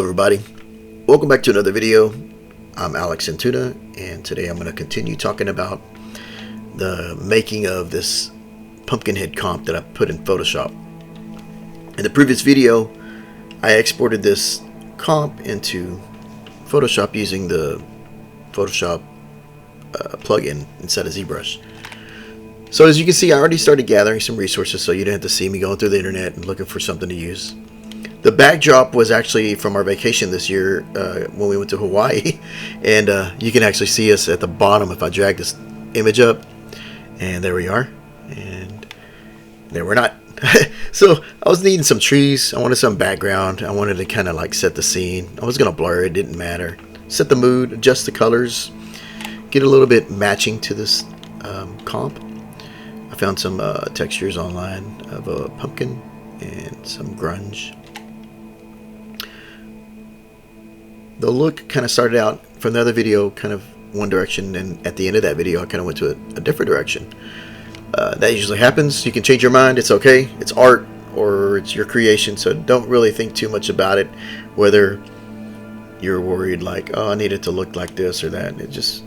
Hello everybody, welcome back to another video. I'm Alex Antuna, and today I'm going to continue talking about the making of this Pumpkinhead comp that I put in Photoshop. In the previous video, I exported this comp into Photoshop using the Photoshop plugin instead of ZBrush. So as you can see, I already started gathering some resources, so you didn't have to see me going through the internet and looking for something to use. The backdrop was actually from our vacation this year when we went to Hawaii, and you can actually see us at the bottom if I drag this image up, and there we are, and there we're not. So I was needing some trees, I wanted some background, I wanted to kind of like set the scene. I was going to blur it, didn't matter. Set the mood, adjust the colors, get a little bit matching to this comp. I found some textures online of a pumpkin and some grunge. The look kind of started out from the other video kind of one direction, and at the end of that video I kind of went to a different direction. That usually happens. You can change your mind. It's okay. It's art or it's your creation, so don't really think too much about it, whether you're worried like, oh, I need it to look like this or that. It just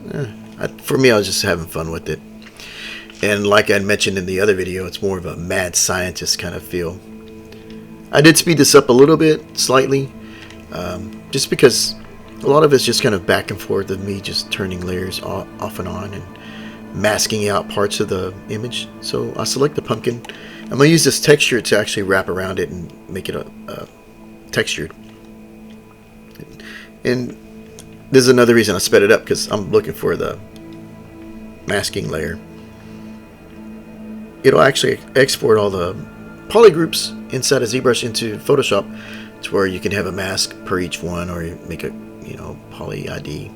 for me, I was just having fun with it. And like I mentioned in the other video, it's more of a mad scientist kind of feel. I did speed this up a little bit, slightly, just because a lot of it's just kind of back and forth of me just turning layers off and on and masking out parts of the image. So I select the pumpkin. I'm going to use this texture to actually wrap around it and make it a textured. And this is another reason I sped it up, because I'm looking for the masking layer. It'll actually export all the poly groups inside of ZBrush into Photoshop to where you can have a mask per each one, or you make a poly ID.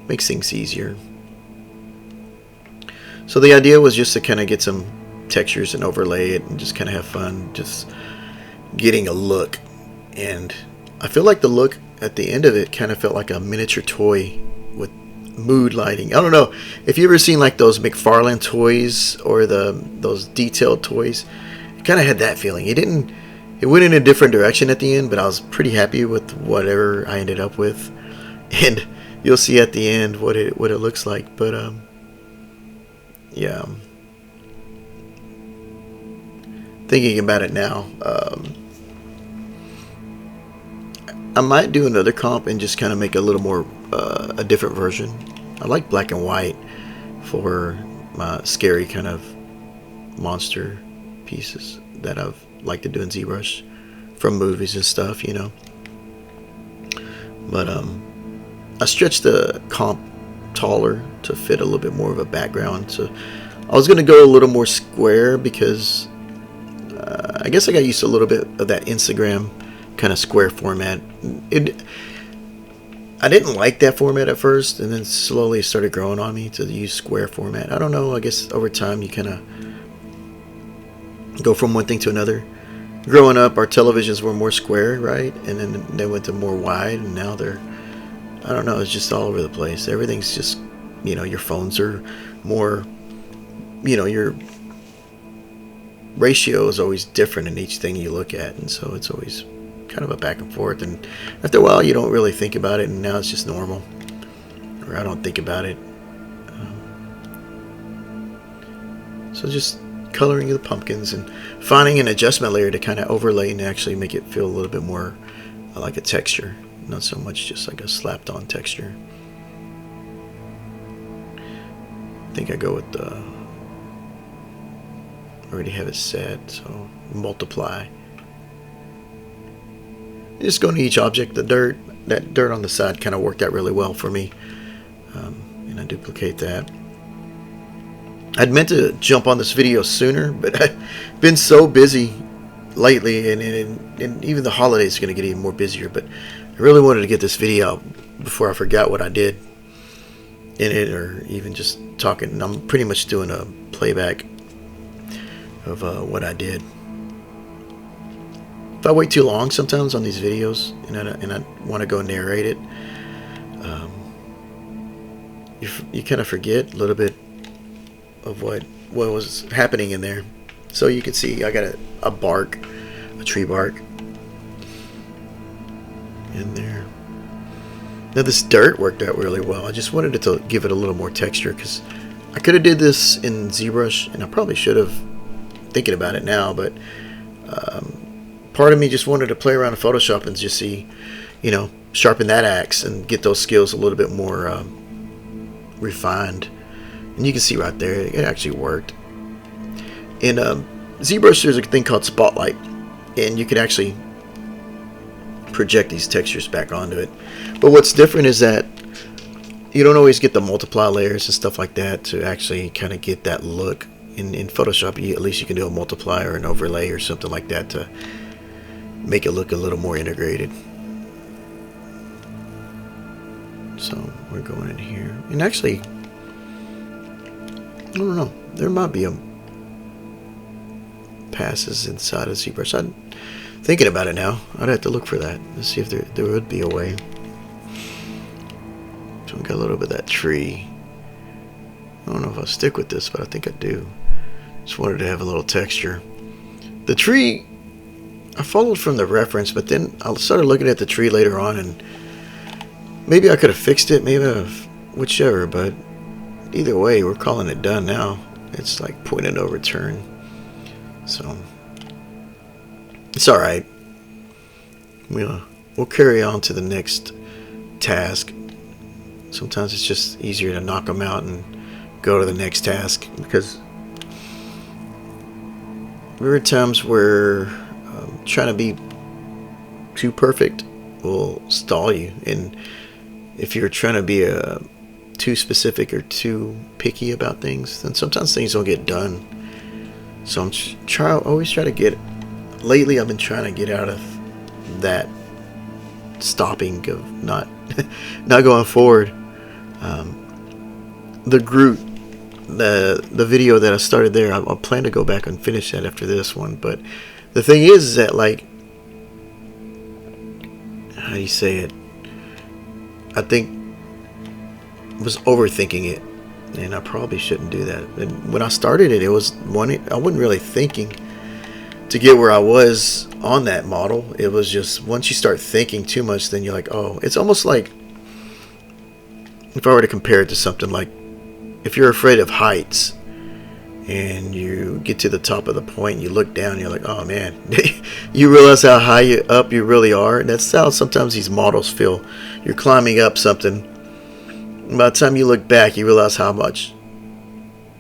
Makes things easier. So the idea was just to kind of get some textures and overlay it and just kind of have fun just getting a look. And I feel like the look at the end of it kind of felt like a miniature toy with mood lighting. I don't know if you ever seen like those McFarlane toys or those detailed toys. It kind of had that feeling. It went in a different direction at the end, but I was pretty happy with whatever I ended up with. And you'll see at the end what it looks like. But yeah, thinking about it now, I might do another comp and just kind of make a little more a different version. I like black and white for my scary kind of monster pieces that I've liked to do in ZBrush from movies and stuff, But I stretched the comp taller to fit a little bit more of a background. So I was going to go a little more square because I guess I got used to a little bit of that Instagram kind of square format. I didn't like that format at first, and then slowly it started growing on me to use square format. I don't know, I guess over time you kind of go from one thing to another. Growing up, our televisions were more square, right? And then they went to more wide, and now they're, I don't know, it's just all over the place. Everything's just, your phones are more, your ratio is always different in each thing you look at, and so it's always kind of a back and forth, and after a while you don't really think about it, and now it's just normal, or I don't think about it. So just coloring the pumpkins and finding an adjustment layer to kind of overlay and actually make it feel a little bit more like a texture, not so much just like a slapped on texture. I think I go with the, I already have it set, so multiply. Just going to each object. That dirt on the side kind of worked out really well for me, and I duplicate that. I'd meant to jump on this video sooner, but I've been so busy lately, and even the holidays are going to get even more busier, but I really wanted to get this video out before I forgot what I did in it, or even just talking. I'm pretty much doing a playback of what I did. If I wait too long sometimes on these videos and I want to go narrate it, you kind of forget a little bit of what was happening in there. So you can see I got a bark, a tree bark. in there. Now this dirt worked out really well. I just wanted it to give it a little more texture, because I could have did this in ZBrush, and I probably should have, thinking about it now, but part of me just wanted to play around in Photoshop and just see, you know, sharpen that axe and get those skills a little bit more refined. And you can see right there, it actually worked. In ZBrush, there's a thing called Spotlight, and you can actually project these textures back onto it. But what's different is that you don't always get the multiply layers and stuff like that to actually kind of get that look. In Photoshop, at least you can do a multiply or an overlay or something like that to make it look a little more integrated. So we're going in here, and actually, I don't know, there might be a passes inside of ZBrush. I'm thinking about it now. I'd have to look for that. Let's see if there would be a way. So we got a little bit of that tree. I don't know if I'll stick with this, but I think I do. Just wanted to have a little texture. The tree, I followed from the reference, but then I started looking at the tree later on, and maybe I could have fixed it, maybe whichever, but either way, we're calling it done now. It's like point and no return. So it's alright. We'll carry on to the next task. Sometimes it's just easier to knock them out and go to the next task, because there are times where trying to be too perfect will stall you, and if you're trying to be too specific or too picky about things, then sometimes things don't get done. So I'm always try to get. Lately, I've been trying to get out of that stopping of not going forward. The Groot, the video that I started there, I plan to go back and finish that after this one. But the thing is that, like, how do you say it? I think I was overthinking it, and I probably shouldn't do that. And when I started it, I wasn't really thinking to get where I was on that model. It was just, once you start thinking too much, then you're like, oh, it's almost like, if I were to compare it to something like, if you're afraid of heights and you get to the top of the point and you look down and you're like, oh man, you realize how high up you really are. And that's how sometimes these models feel. You're climbing up something, and by the time you look back, you realize how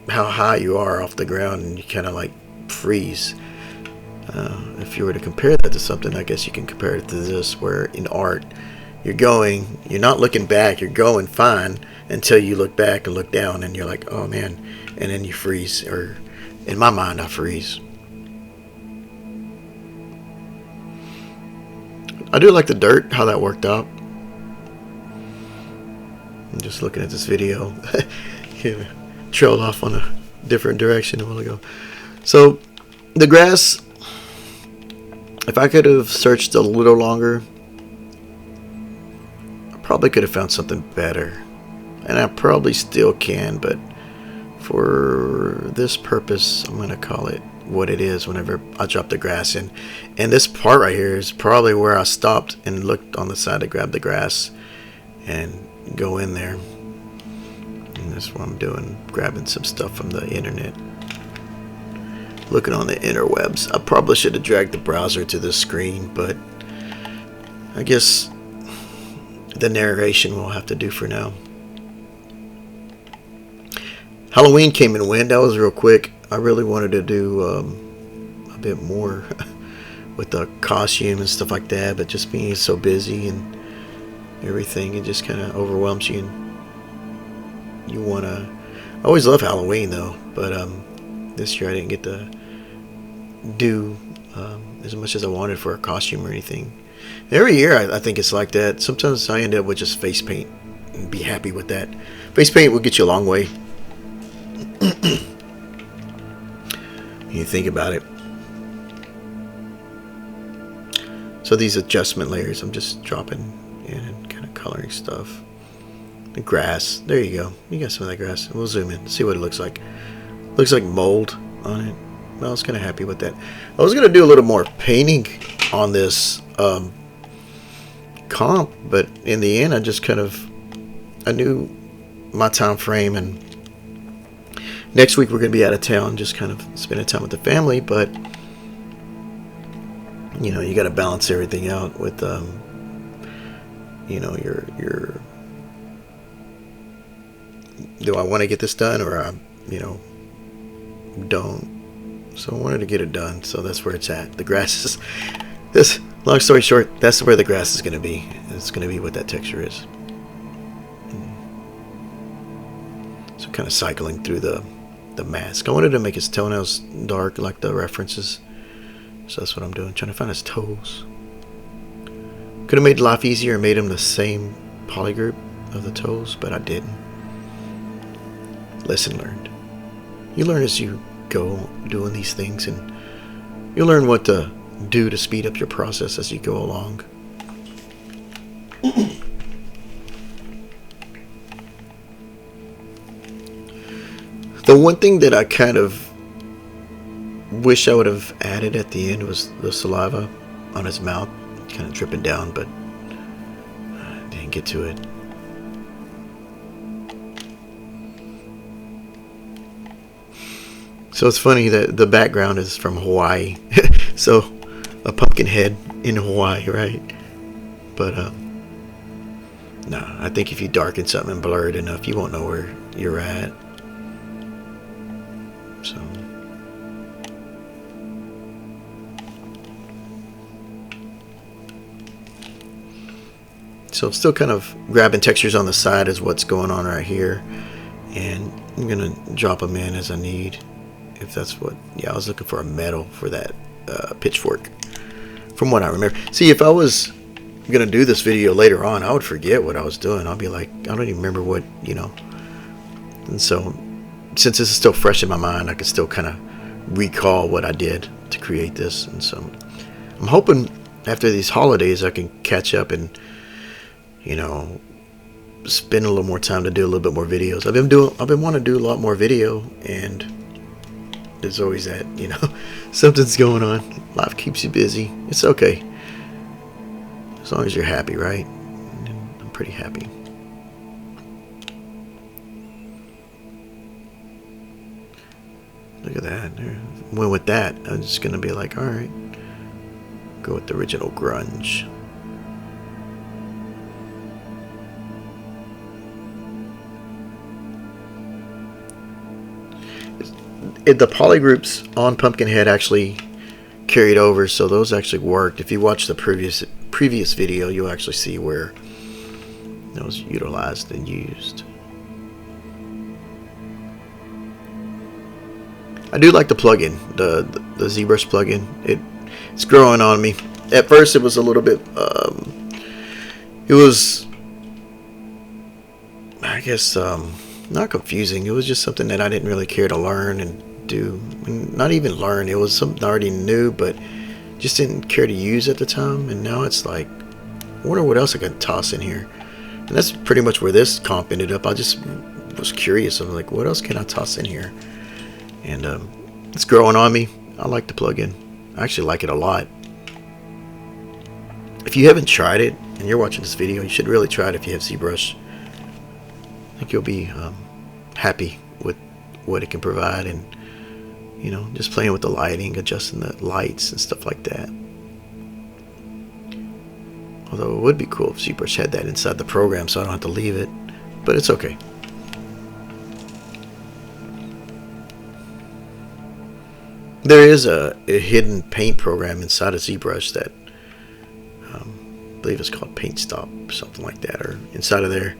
high you are off the ground, and you kind of like freeze. If you were to compare that to something, I guess you can compare it to this, where in art, you're not looking back, you're going fine until you look back and look down, and you're like, oh man, and then you freeze. Or in my mind, I freeze. I do like the dirt, how that worked out. I'm just looking at this video. Trailed off on a different direction a while ago. So the grass, if I could have searched a little longer, I probably could have found something better. And I probably still can, but for this purpose, I'm going to call it what it is whenever I drop the grass in. And this part right here is probably where I stopped and looked on the side to grab the grass and go in there. And that's what I'm doing, grabbing some stuff from the internet, looking on the interwebs. I probably should have dragged the browser to the screen, but I guess the narration will have to do for now. Halloween came and went. That was real quick. I really wanted to do a bit more with the costume and stuff like that, but just being so busy and everything, it just kind of overwhelms you. And you want to. I always love Halloween though, but this year I didn't get to do as much as I wanted for a costume or anything. Every year I think it's like that. Sometimes I end up with just face paint and be happy with that. Face paint will get you a long way. You think about it. So these adjustment layers, I'm just dropping in and kind of coloring stuff. The grass, there you go. You got some of that grass. We'll zoom in, see what it looks like. Looks like mold on it. Well, I was kind of happy with that. I was going to do a little more painting on this comp, but in the end, I knew my time frame, and next week we're going to be out of town, just kind of spending time with the family. But you know, you got to balance everything out with, you know, your. Do I want to get this done, or I, you know, don't? So I wanted to get it done. So that's where it's at. The grass is this. Long story short, that's where the grass is going to be. It's going to be what that texture is. So kind of cycling through the mask. I wanted to make his toenails dark like the references. So that's what I'm doing. Trying to find his toes. Could have made life easier and made him the same polygroup of the toes, but I didn't. Lesson learned. You learn as you go doing these things, and you learn what to do to speed up your process as you go along. The one thing that I kind of wish I would have added at the end was the saliva on his mouth, kind of dripping down, but I didn't get to it. So it's funny that the background is from Hawaii. So a Pumpkinhead in Hawaii, right? But no, I think if you darken something and blur it enough, you won't know where you're at. So I'm still kind of grabbing textures on the side is what's going on right here, and I'm gonna drop them in as I need. If that's what, yeah, I was looking for a metal for that pitchfork, from what I remember. See, if I was gonna do this video later on, I would forget what I was doing. I'll be like, I don't even remember what, you know. And so, since this is still fresh in my mind, I can still kind of recall what I did to create this. And so, I'm hoping after these holidays I can catch up and, you know, spend a little more time to do a little bit more videos. I've been wanting to do a lot more video, and there's always that, you know, something's going on. Life keeps you busy. It's okay. As long as you're happy, right? And I'm pretty happy. Look at that. Went with that. I'm just going to be like, all right. Go with the original grunge. The polygroups on Pumpkinhead actually carried over, so those actually worked. If you watch the previous video, you'll actually see where that was utilized and used. I do like the plugin, the ZBrush plugin. It's growing on me. At first, it was a little bit. It was, I guess, not confusing. It was just something that I didn't really care to learn and do. Not even learn. It was something I already knew, but just didn't care to use at the time. And now it's like, I wonder what else I could toss in here. And that's pretty much where this comp ended up. I just was curious. I'm like, what else can I toss in here? And it's growing on me. I like the plugin. I actually like it a lot. If you haven't tried it and you're watching this video, you should really try it if you have ZBrush. I think you'll be happy with what it can provide, and you know, just playing with the lighting, adjusting the lights and stuff like that. Although it would be cool if ZBrush had that inside the program, so I don't have to leave it. But it's okay. There is a hidden paint program inside of ZBrush that I believe it's called Paint Stop, something like that, or inside of there.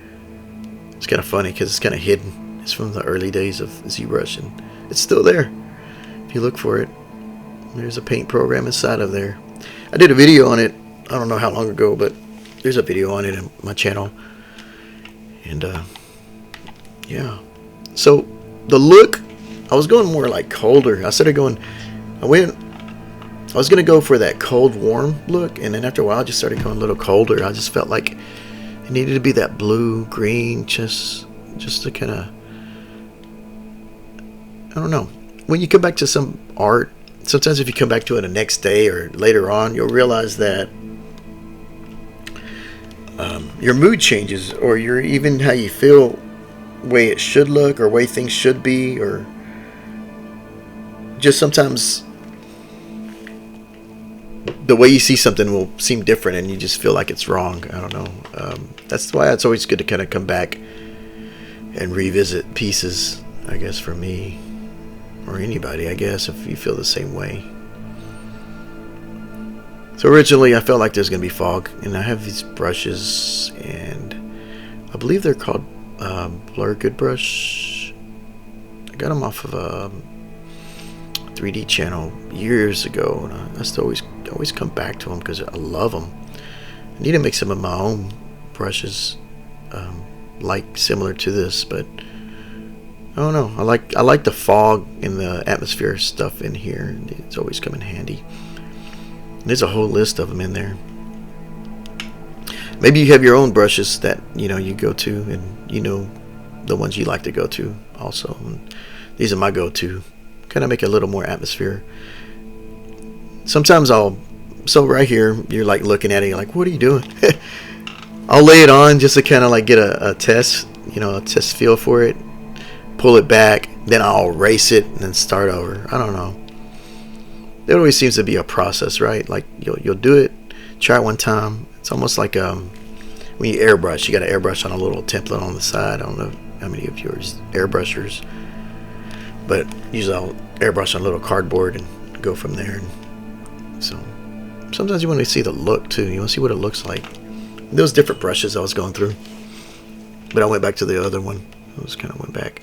It's kind of funny because it's kind of hidden. It's from the early days of ZBrush, and it's still there. If you look for it, there's a paint program inside of there. I did a video on it, I don't know how long ago, but there's a video on it on my channel. And yeah. So the look, I was going more like colder. I was going to go for that cold warm look, and then after a while I just started going a little colder. I just felt like it needed to be that blue green, just to kind of, I don't know. When you come back to some art, sometimes if you come back to it the next day or later on, you'll realize that your mood changes, or your even how you feel, way it should look, or way things should be, or just sometimes the way you see something will seem different, and you just feel like it's wrong. I don't know. That's why it's always good to kind of come back and revisit pieces, I guess, for me, or anybody, I guess, if you feel the same way. So originally I felt like there's going to be fog, and I have these brushes, and I believe they're called Blur Good Brush. I got them off of a 3D channel years ago, and I still always come back to them because I love them. I need to make some of my own brushes, like similar to this, but I don't know. I like the fog and the atmosphere stuff in here. It's always come in handy. There's a whole list of them in there. Maybe you have your own brushes that you go to, and the ones you like to go to also. And these are my go-to. Kind of make a little more atmosphere. Sometimes so right here, you're like looking at it, you're like, what are you doing? I'll lay it on just to kind of like get a test, a test feel for it. Pull it back, then I'll erase it and then start over. I don't know. It always seems to be a process, right? Like you'll do it, try it one time. It's almost like when you airbrush, you got to airbrush on a little template on the side. I don't know how many of yours airbrushers, but usually I'll airbrush on a little cardboard and go from there. And so sometimes you want to see the look too. You want to see what it looks like. Those different brushes I was going through, but I went back to the other one. I just kind of went back.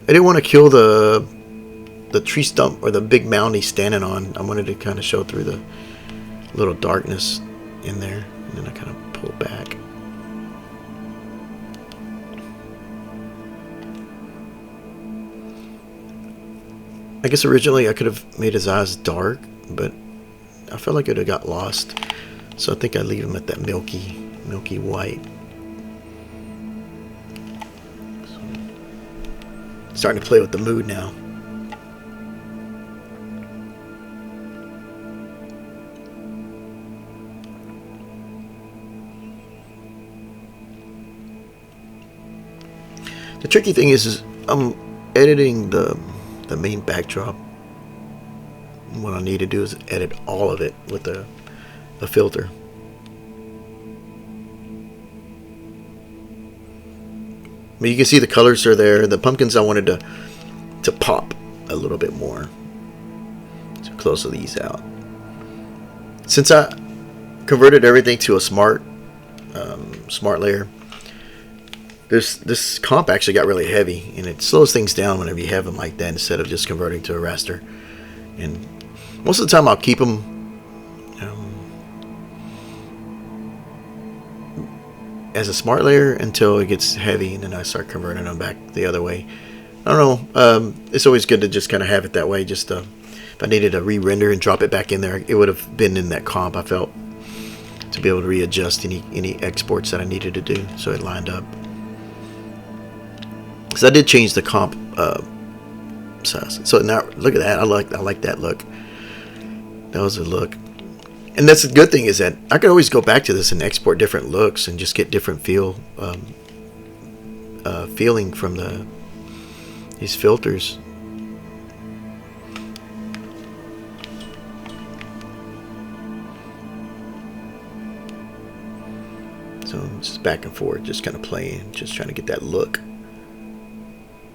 I didn't want to kill the tree stump or the big mound he's standing on. I wanted to kind of show through the little darkness in there, and then I kind of pull back. I guess originally I could have made his eyes dark, but I felt like it would have got lost, so I think I leave him at that milky white. So, starting to play with the mood now. The tricky thing is I'm editing the main backdrop. What I need to do is edit all of it with a filter. But you can see the colors are there. The pumpkins I wanted to pop a little bit more. So close these out. Since I converted everything to a smart layer, this comp actually got really heavy, and it slows things down whenever you have them like that instead of just converting to a raster. And most of the time I'll keep them as a smart layer until it gets heavy, and then I start converting them back the other way. I don't know. It's always good to just kind of have it that way. Just if I needed to re-render and drop it back in there, it would have been in that comp. I felt to be able to readjust any exports that I needed to do, so it lined up. So I did change the comp size. So now look at that. I like that look. That was a look. And that's the good thing, is that I could always go back to this and export different looks and just get different feeling from these filters. So just back and forth, just kind of playing, just trying to get that look.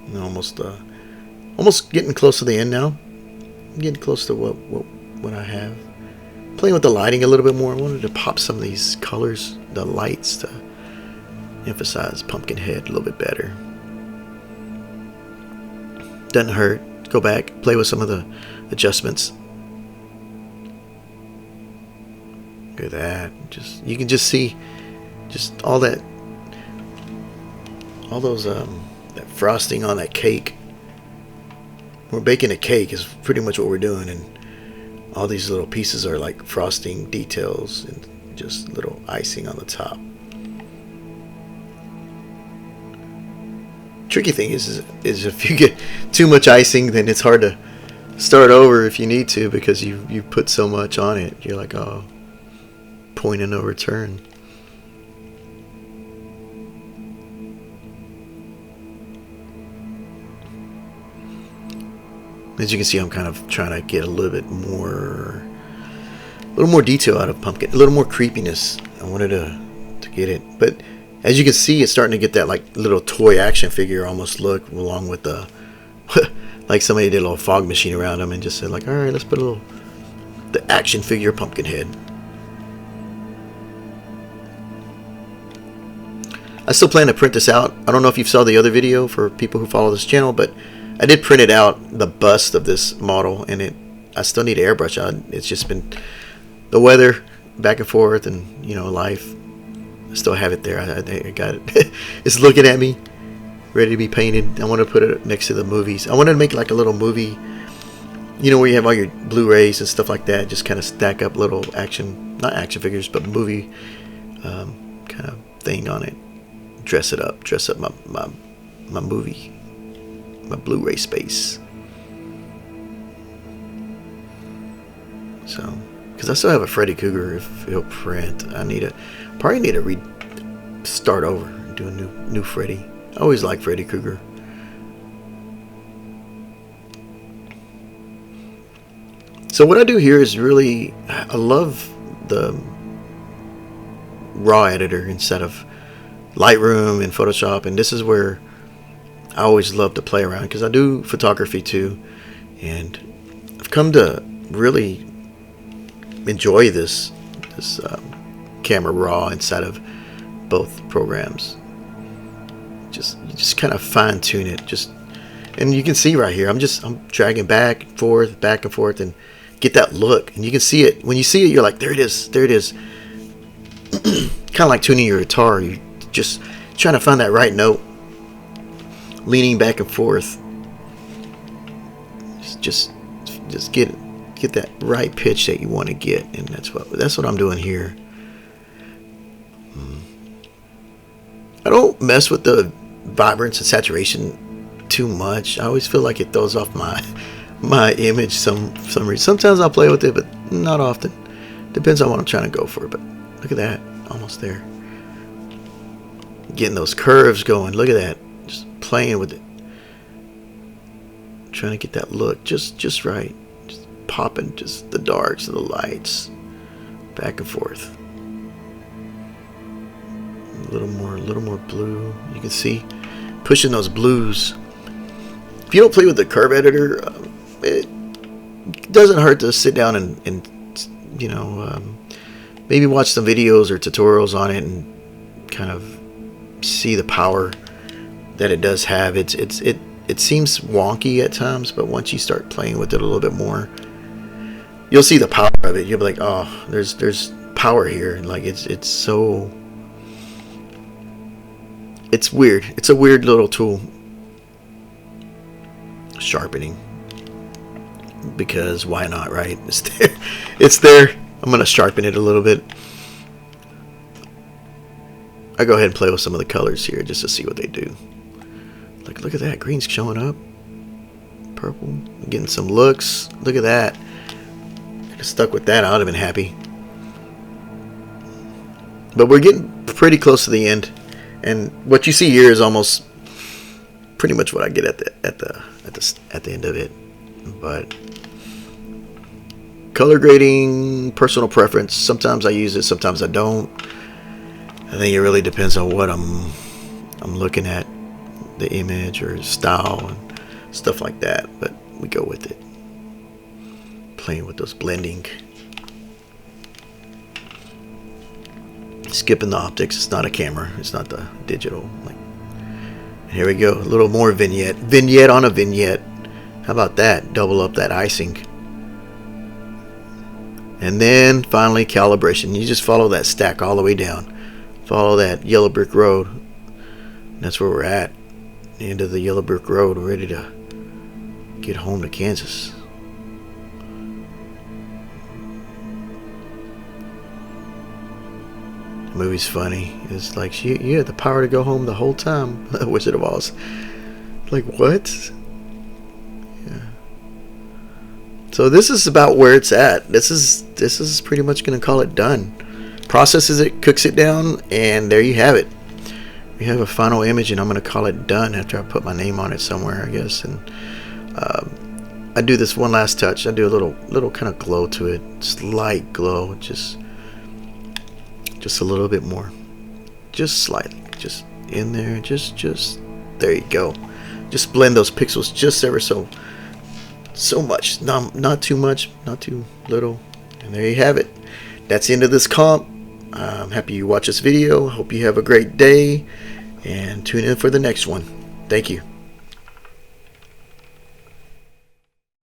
And almost getting close to the end now. I'm getting close to what I have. Playing with the lighting a little bit more. I wanted to pop some of these colors, the lights, to emphasize Pumpkinhead a little bit better. Doesn't hurt. Go back, play with some of the adjustments. Look at that. You can just see just all those that frosting on that cake. We're baking a cake is pretty much what we're doing, and all these little pieces are like frosting details and just little icing on the top. Tricky thing is if you get too much icing, then it's hard to start over if you need to, because you put so much on it. You're like, oh, point of no return. As you can see, I'm kind of trying to get a little more detail out of Pumpkin, a little more creepiness. I wanted to get it, but as you can see, it's starting to get that like little toy action figure almost look, along with the like somebody did a little fog machine around him and just said like, all right, let's put the action figure Pumpkinhead. I still plan to print this out. I don't know if you saw the other video for people who follow this channel, but I did print it out, the bust of this model, and I still need to airbrush out. It's just been the weather, back and forth, and life. I still have it there. I got it. It's looking at me, ready to be painted. I want to put it next to the movies. I wanted to make like a little movie, where you have all your Blu-rays and stuff like that. Just kind of stack up little not action figures, but movie kind of thing on it. Dress up my movie, my Blu-ray space. So, because I still have a Freddy Krueger, if he'll print, probably need to start over and do a new Freddy. I always like Freddy Krueger. So what I do here is really, I love the raw editor instead of Lightroom and Photoshop, and this is where I always love to play around because I do photography too, and I've come to really enjoy this camera raw inside of both programs. You just kind of fine tune it, and you can see right here I'm dragging back and forth and get that look, and you can see it. When you see it, you're like, there it is. Kind of like tuning your guitar. You just trying to find that right note, leaning back and forth, just get that right pitch that you want to get, and that's what I'm doing here. I don't mess with the vibrance and saturation too much. I always feel like it throws off my image some reason. Sometimes I'll play with it, but not often. Depends on what I'm trying to go for. But look at that, almost there. Getting those curves going. Look at that. Just playing with it. Trying to get that look just right. Just popping just the darks and the lights. Back and forth. A little more blue. You can see pushing those blues. If you don't play with the curve editor, it doesn't hurt to sit down and maybe watch some videos or tutorials on it and kind of see the power that it does have. It seems wonky at times, but once you start playing with it a little bit more, you'll see the power of it. You'll be like, oh, there's power here. Like it's weird. It's a weird little tool. Sharpening, because why not, right? It's there. I'm gonna sharpen it a little bit. I go ahead and play with some of the colors here just to see what they do. Like, look at that, green's showing up, purple, getting some looks. Look at that. If I stuck with that, I would have been happy. But we're getting pretty close to the end, and what you see here is almost pretty much what I get at the end of it. But color grading, personal preference. Sometimes I use it, sometimes I don't. I think it really depends on what I'm looking at, the image or style and stuff like that. But we go with it. Playing with those blending. Skipping the optics. It's not a camera. It's not the digital. Like, here we go. A little more vignette. Vignette on a vignette. How about that? Double up that icing. And then finally calibration. You just follow that stack all the way down. Follow that yellow brick road. That's where we're at. The end of the yellow brick road. We're ready to get home to Kansas. The movie's funny. It's like you had the power to go home the whole time. Wizard of Oz. Like, what? Yeah. So this is about where it's at. This is pretty much going to call it done. Processes it, cooks it down, and there you have it. We have a final image, and I'm going to call it done after I put my name on it somewhere, I guess. And I do this one last touch. I do a little kind of glow to it, slight glow, just a little bit more, just slightly, just in there, just there you go. Just blend those pixels just ever so much, not too much, not too little, and there you have it. That's the end of this comp. I'm happy you watched this video. Hope you have a great day, and tune in for the next one. Thank you.